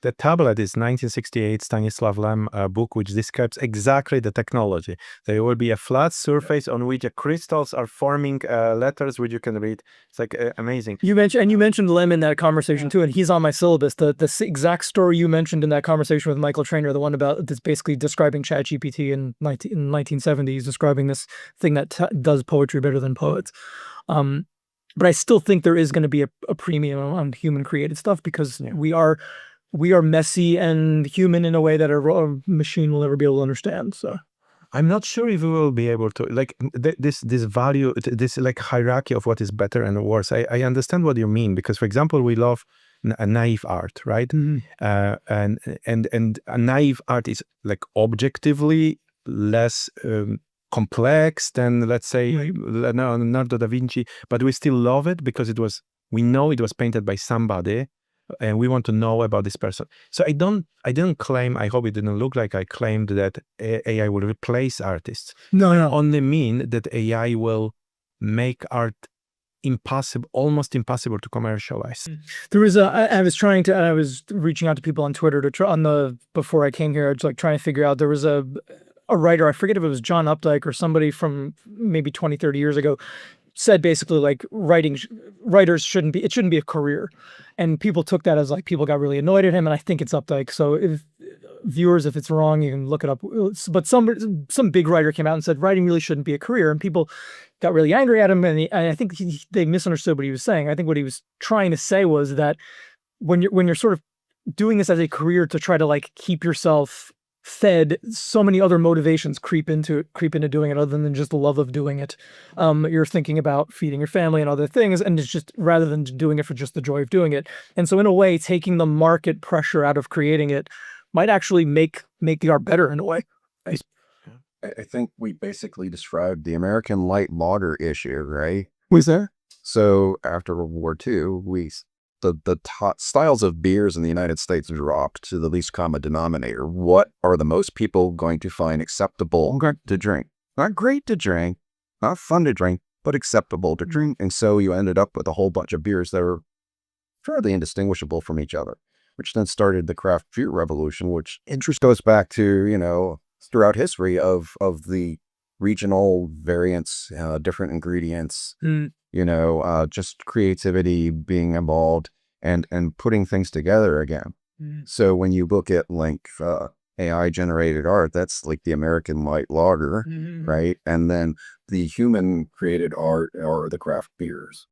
The tablet is 1968 Stanislav Lem book, which describes exactly the technology. There will be a flat surface on which crystals are forming letters which you can read. It's like amazing. You mentioned Lem in that conversation too, and he's on my syllabus. The exact story you mentioned in that conversation with Michael Trainer, the one about that's basically describing ChatGPT in 1970s, describing this thing that does poetry better than poets. But I still think there is going to be a premium on human created stuff because we are messy and human in a way that a machine will never be able to understand. So I'm not sure if we will be able to like this value, this like hierarchy of what is better and worse. I understand what you mean because, for example, we love a naive art, right? And a naive art is like objectively less complex than, let's say, Leonardo da Vinci, but we still love it because we know it was painted by somebody and we want to know about this person. So I didn't claim, I hope it didn't look like I claimed that AI will replace artists. No. Only mean that AI will make art almost impossible to commercialize. There was I was reaching out to people on Twitter to try before I came here, I was like trying to figure out, there was a writer, I forget if it was John Updike or somebody from maybe 20, 30 years ago, said basically like writers shouldn't be a career. And people took that as like, people got really annoyed at him, and I think it's Updike. So if it's wrong, you can look it up. But some big writer came out and said writing really shouldn't be a career, and people got really angry at him, and I think they misunderstood what he was saying. I think what he was trying to say was that when you're sort of doing this as a career to try to like keep yourself fed, so many other motivations creep into doing it other than just the love of doing it. You're thinking about feeding your family and other things, and it's just rather than doing it for just the joy of doing it. And so in a way, taking the market pressure out of creating it might actually make the art better in a way. I think we basically described the American light lager issue, right? Was there? So after World War II, the top styles of beers in the United States dropped to the least common denominator. What are the most people going to find acceptable to drink? Not great to drink, not fun to drink, but acceptable to drink. And so you ended up with a whole bunch of beers that were fairly indistinguishable from each other, which then started the craft beer revolution, which interest goes back to, throughout history of the regional variants, different ingredients, just creativity being involved and putting things together again. So when you look at like AI generated art, that's like the American light lager, right? And then the human created art or the craft beers.